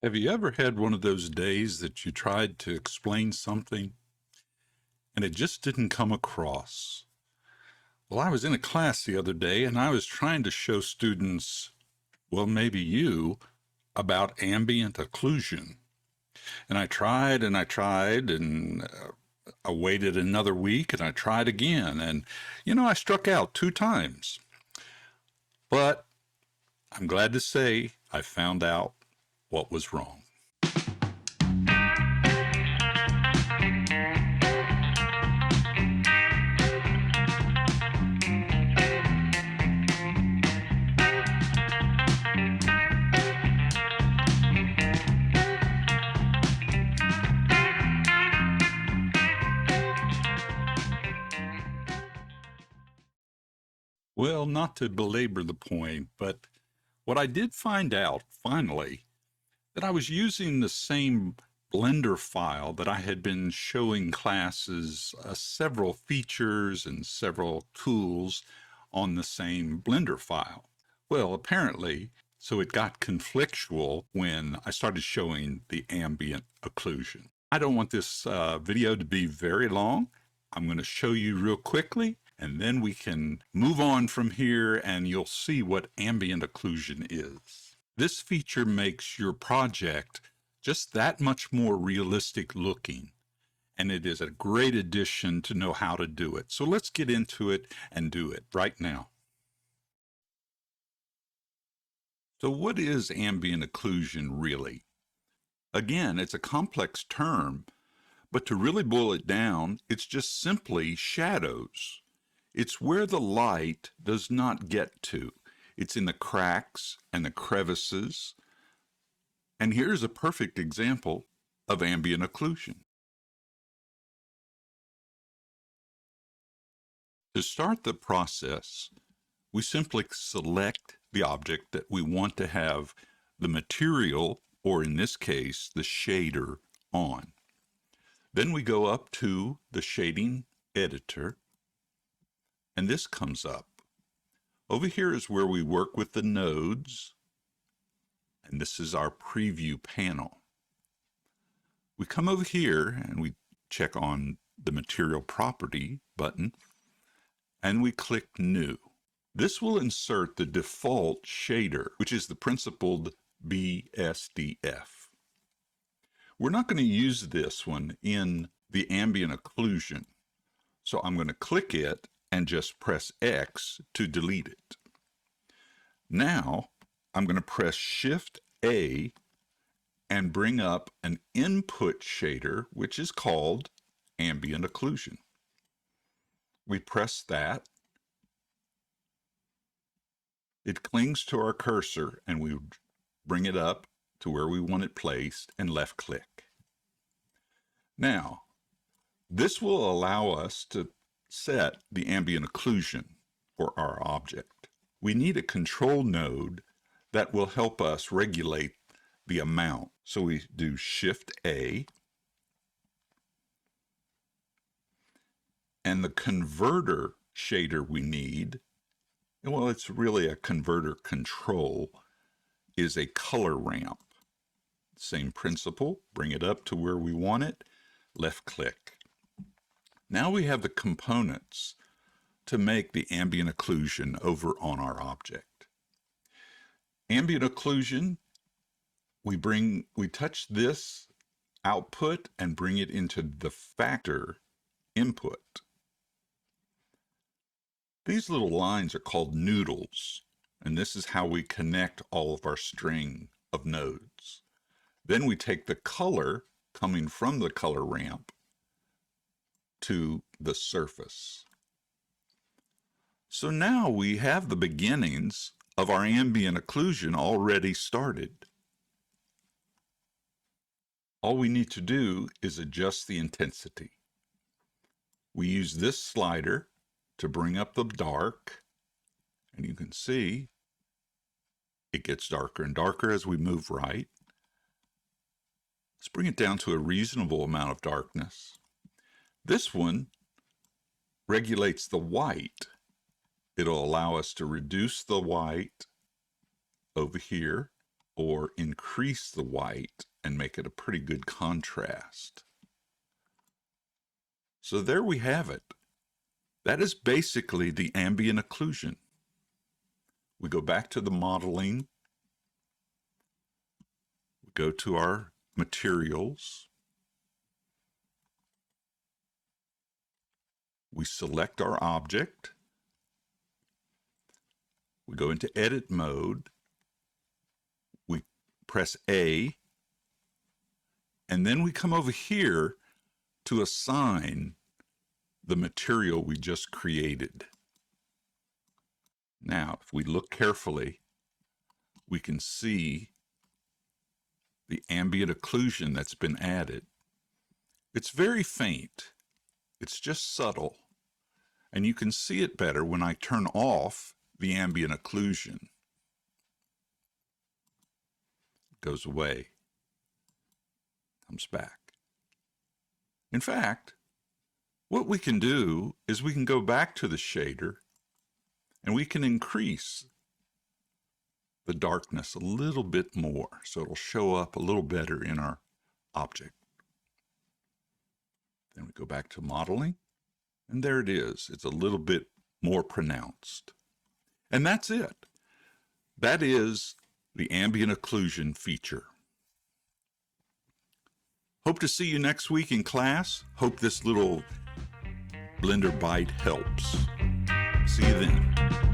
Have you ever had one of those days that you tried to explain something and it just didn't come across? Well, I was in a class the other day and I was trying to show students, well, maybe you, about ambient occlusion. And I tried and I tried and I waited another week and I tried again. And, I struck out 2 times. But I'm glad to say I found out what was wrong. Well, not to belabor the point, but what I did find out finally that I was using the same Blender file that I had been showing classes several features and several tools on the same Blender file. Well, apparently, so it got conflictual when I started showing the ambient occlusion. I don't want this video to be very long. I'm going to show you real quickly, and then we can move on from here and you'll see what ambient occlusion is. This feature makes your project just that much more realistic looking, and it is a great addition to know how to do it. So let's get into it and do it right now. So what is ambient occlusion really? Again, it's a complex term, but to really boil it down, it's just simply shadows. It's where the light does not get to. It's in the cracks and the crevices. And here's a perfect example of ambient occlusion. To start the process, we simply select the object that we want to have the material, or in this case, the shader, on. Then we go up to the shading editor, and this comes up. Over here is where we work with the nodes, and this is our preview panel. We come over here and we check on the material property button, and we click new. This will insert the default shader, which is the principled BSDF. We're not going to use this one in the ambient occlusion, so I'm going to click it and just press X to delete it. Now I'm going to press Shift A and bring up an input shader, which is called ambient occlusion. We press that. It clings to our cursor and we bring it up to where we want it placed and left click. Now, this will allow us to set the ambient occlusion for our object. We need a control node that will help us regulate the amount. So we do Shift A, and the converter shader we need, well, it's really a converter control, is a color ramp. Same principle, bring it up to where we want it, left click. Now we have the components to make the ambient occlusion over on our object. Ambient occlusion, we touch this output and bring it into the factor input. These little lines are called noodles, and this is how we connect all of our string of nodes. Then we take the color coming from the color ramp to the surface. So now we have the beginnings of our ambient occlusion already started. All we need to do is adjust the intensity. We use this slider to bring up the dark, and you can see it gets darker and darker as we move right. Let's bring it down to a reasonable amount of darkness. This one regulates the white. It'll allow us to reduce the white over here or increase the white and make it a pretty good contrast. So there we have it. That is basically the ambient occlusion. We go back to the modeling. We go to our materials. We select our object. We go into edit mode. We press A. And then we come over here to assign the material we just created. Now, if we look carefully, we can see the ambient occlusion that's been added. It's very faint. It's just subtle. And you can see it better when I turn off the ambient occlusion. It goes away, comes back. In fact, what we can do is we can go back to the shader and we can increase the darkness a little bit more so it'll show up a little better in our object. Then we go back to modeling, and there it is. It's a little bit more pronounced. And that's it. That is the ambient occlusion feature. Hope to see you next week in class. Hope this little Blender Bite helps. See you then.